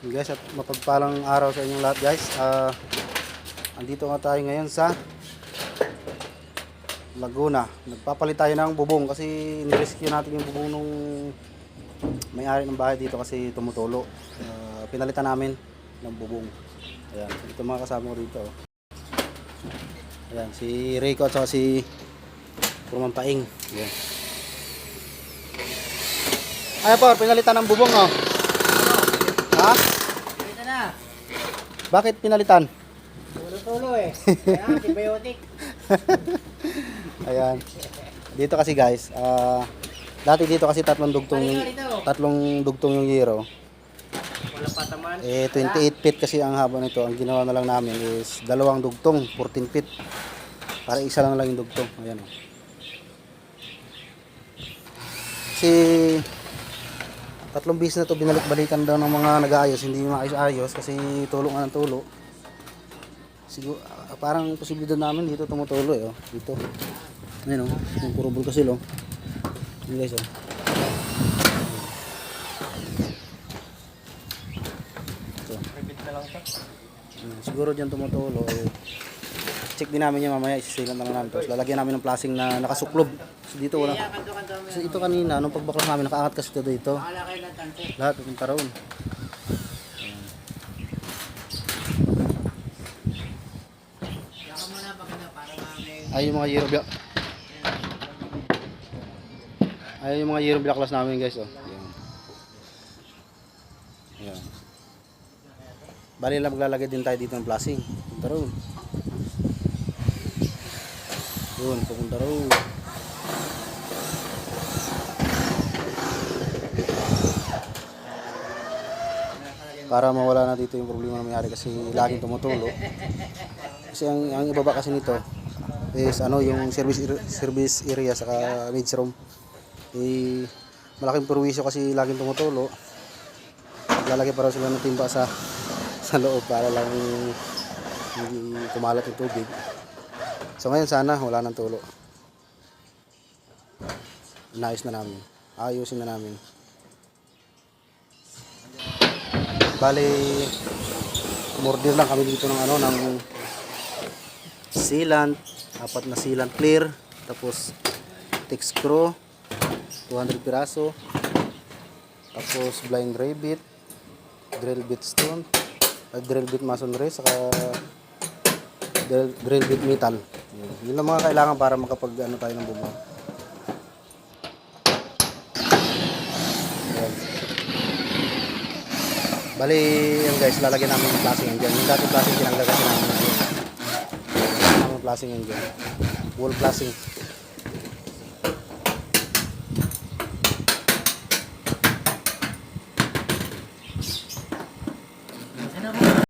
Guys, at mapagpalang araw sa inyong lahat guys. Andito nga tayo ngayon sa Laguna. Nagpapalit tayo ng bubong kasi nirescue natin yung bubong nung may-ari ng bahay dito kasi tumutulo. Pinalitan namin ng bubong. Ayan, ito mga kasama ko dito. Ayan, si Rico at saka si Pumampaing. Ayan. Ayan po, pinalitan ng bubong oh. Ha? Pinalitan na. Bakit pinalitan? Tulo-tulo eh. Kaya antibiotic. Ayan. Dito kasi guys, dati dito kasi tatlong dugtong yung yero. Wala pataman. 28 feet kasi ang haba nito. Ang ginawa na lang namin is dalawang dugtong, 14 feet. Para isa lang yung dugtong. Ayan oh. Kasi tatlong bis na to binalik-balikan daw ng mga nag-aayos, hindi maayos-ayos kasi tulo nga ng tulo. Siguro parang posibilidad namin dito tumutulo eh oh. Dito. Ayun oh, yung kurubol kasi lo. Yun guys oh. Ito. Repeat na lang siya. Siguro diyan tumutulo eh. Check din namin yan mamaya, isisilan na lang namin. Tapos lalagyan namin ng plasing na nakasuklob. So dito wala. Kasi ito kanina, nung pagbaklas namin, nakaangat kasi ito dito. Akala kayo ng tante. Lahat, pupunta roon. Yaka mo na maganda para may... Ay, yung mga Euro Black. Ay, yung mga Euro Black class namin guys. Oh. Ayan. Ayan. Bali lang maglalagay din tayo dito ng plasing. Pupunta roon. Doon, pupunta roon. Para mawala na dito yung problema na mayari kasi laging tumutulo. Kasi ang ibaba kasi nito is ano yung service area saka maids room. Eh malaking perwisyo kasi laging tumutulo. Lalagay para sila ng timba sa loob para lang hindi kumalat yung tubig. So ngayon sana wala nang tulo. Inayos na namin. Ayusin na namin. Bali, umorder lang kami dito ng ano ng sealant, 4 na sealant clear, tapos thick screw 200 piraso, tapos blind rabbit, drill bit stone, drill bit masonry, saka drill bit metal. Yun lang mga kailangan para makapag ano tayo ng bubong. Bali, yan guys, lalagyan namin ng plasing yan dyan. Yung dating plasing tinanggal kasi namin. Yung plasing yan dyan. Wall plasing.